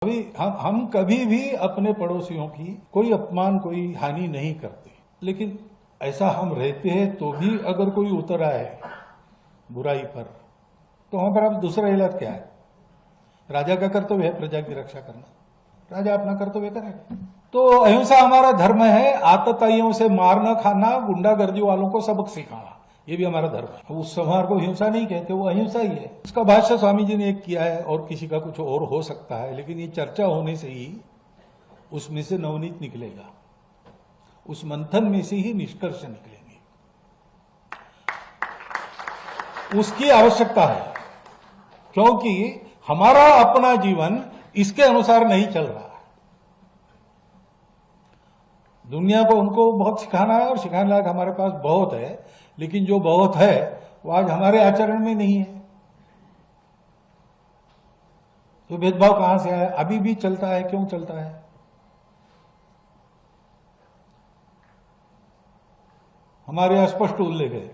अभी हम कभी भी अपने पड़ोसियों की कोई अपमान कोई हानि नहीं करते, लेकिन ऐसा हम रहते हैं तो भी अगर कोई उतर आए बुराई पर तो वहां पर अब दूसरा इलाज क्या है? राजा का कर्तव्य है प्रजा की रक्षा करना, राजा अपना कर्तव्य करेगा। तो अहिंसा हमारा धर्म है। आतताइयों से मार न खाना, गुंडागर्दी वालों को सबक सिखाना, ये भी हमारा धर्म है। उस संहार को हिंसा नहीं कहते, वो अहिंसा ही है। इसका भाष्य स्वामी जी ने एक किया है और किसी का कुछ और हो सकता है, लेकिन ये चर्चा होने से ही उसमें से नवनीत निकलेगा, उस मंथन में से ही निष्कर्ष निकलेंगे। उसकी आवश्यकता है, क्योंकि हमारा अपना जीवन इसके अनुसार नहीं चल रहा है। दुनिया को उनको बहुत सिखाना है और सिखाने लायक हमारे पास बहुत है, लेकिन जो बहुत है वो आज हमारे आचरण में नहीं है। तो भेदभाव कहां से आया? अभी भी चलता है, क्यों चलता है? हमारे अस्पष्ट उल्लेख है,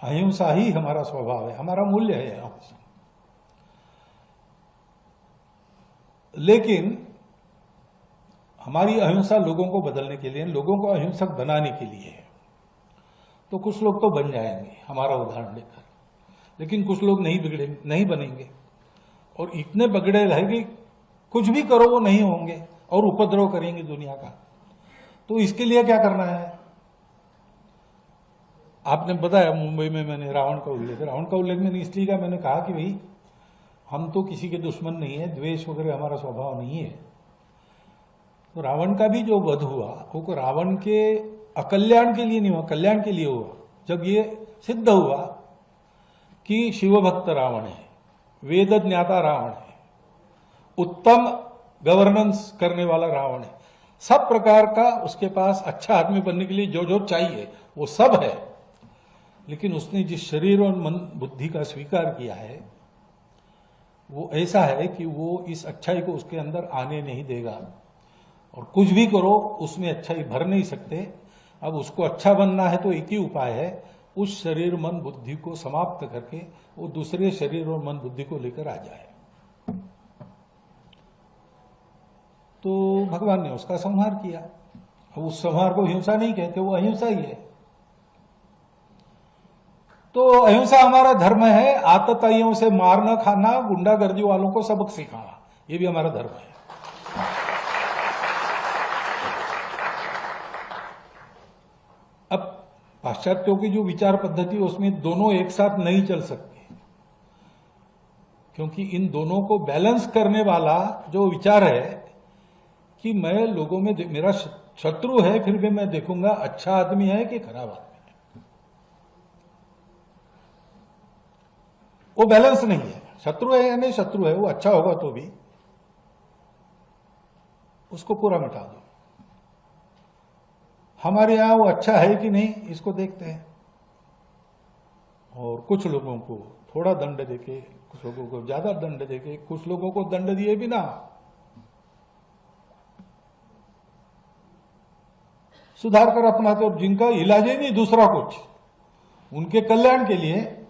अहिंसा ही हमारा स्वभाव है, हमारा मूल्य है अहिंसा। लेकिन हमारी अहिंसा लोगों को बदलने के लिए, लोगों को अहिंसक बनाने के लिए है। तो कुछ लोग तो बन जाएंगे हमारा उदाहरण लेकर, लेकिन कुछ लोग नहीं बनेंगे और इतने बगड़े रहेंगे, कुछ भी करो वो नहीं होंगे और उपद्रव करेंगे दुनिया का। तो इसके लिए क्या करना है? आपने बताया मुंबई में मैंने रावण का उल्लेख मैंने इसलिए कहा, मैंने कहा कि भाई हम तो किसी के दुश्मन नहीं है, द्वेष वगैरह हमारा स्वभाव नहीं है। तो रावण का भी जो वध हुआ वो रावण के अकल्याण के लिए नहीं हुआ, कल्याण के लिए हुआ। जब ये सिद्ध हुआ कि शिवभक्त रावण है, वेद ज्ञाता रावण है, उत्तम गवर्नेंस करने वाला रावण है, सब प्रकार का उसके पास अच्छा आदमी बनने के लिए जो जो चाहिए वो सब है, लेकिन उसने जिस शरीर और मन बुद्धि का स्वीकार किया है वो ऐसा है कि वो इस अच्छाई को उसके अंदर आने नहीं देगा, और कुछ भी करो उसमें अच्छाई भर नहीं सकते। अब उसको अच्छा बनना है तो एक ही उपाय है, उस शरीर मन बुद्धि को समाप्त करके वो दूसरे शरीर और मन बुद्धि को लेकर आ जाए। तो भगवान ने उसका संहार किया। अब उस संहार को हिंसा नहीं कहते, वो अहिंसा ही है। तो अहिंसा हमारा धर्म है। आतताइयों से मार न खाना, गुंडागर्दी वालों को सबक सिखाना, ये भी हमारा धर्म है। अब पाश्चात्यों की जो विचार पद्धति उसमें दोनों एक साथ नहीं चल सकते, क्योंकि इन दोनों को बैलेंस करने वाला जो विचार है कि मैं लोगों में, मेरा शत्रु है फिर भी मैं देखूंगा अच्छा आदमी है कि खराब आदमी है, वो बैलेंस नहीं है। शत्रु है या नहीं शत्रु है, वो अच्छा होगा तो भी उसको पूरा मिटा दो। हमारे यहां वो अच्छा है कि नहीं इसको देखते हैं, और कुछ लोगों को थोड़ा दंड देके, कुछ लोगों को ज्यादा दंड देके, कुछ लोगों को दंड दिए बिना सुधार कर अपनाते, और जिनका इलाज ही नहीं दूसरा कुछ, उनके कल्याण के लिए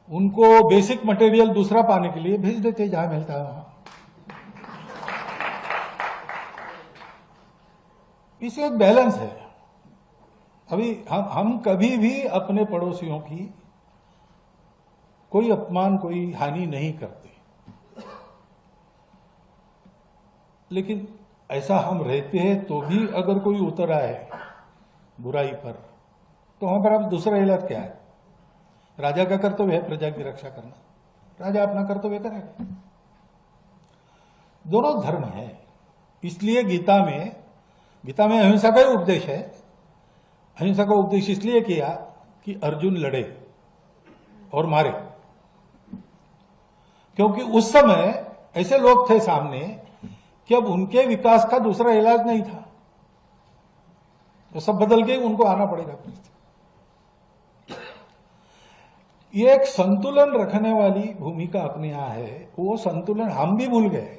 उनको बेसिक मटेरियल दूसरा पाने के लिए भेज देते जहां मिलता है वहां। इससे एक बैलेंस है। अभी हम कभी भी अपने पड़ोसियों की कोई अपमान कोई हानि नहीं करते, लेकिन ऐसा हम रहते हैं तो भी अगर कोई उतर आए बुराई पर तो वहां पर अब दूसरा इलाज क्या है? राजा का कर्तव्य है प्रजा की रक्षा करना, राजा अपना कर्तव्य करेगा। दोनों धर्म है। इसलिए गीता में अहिंसा का ही उपदेश है। अहिंसा का उपदेश इसलिए किया कि अर्जुन लड़े और मारे, क्योंकि उस समय ऐसे लोग थे सामने कि अब उनके विकास का दूसरा इलाज नहीं था, तो सब बदल के उनको आना पड़ेगा। ये एक संतुलन रखने वाली भूमिका अपने यहां है, वो संतुलन हम भी भूल गए।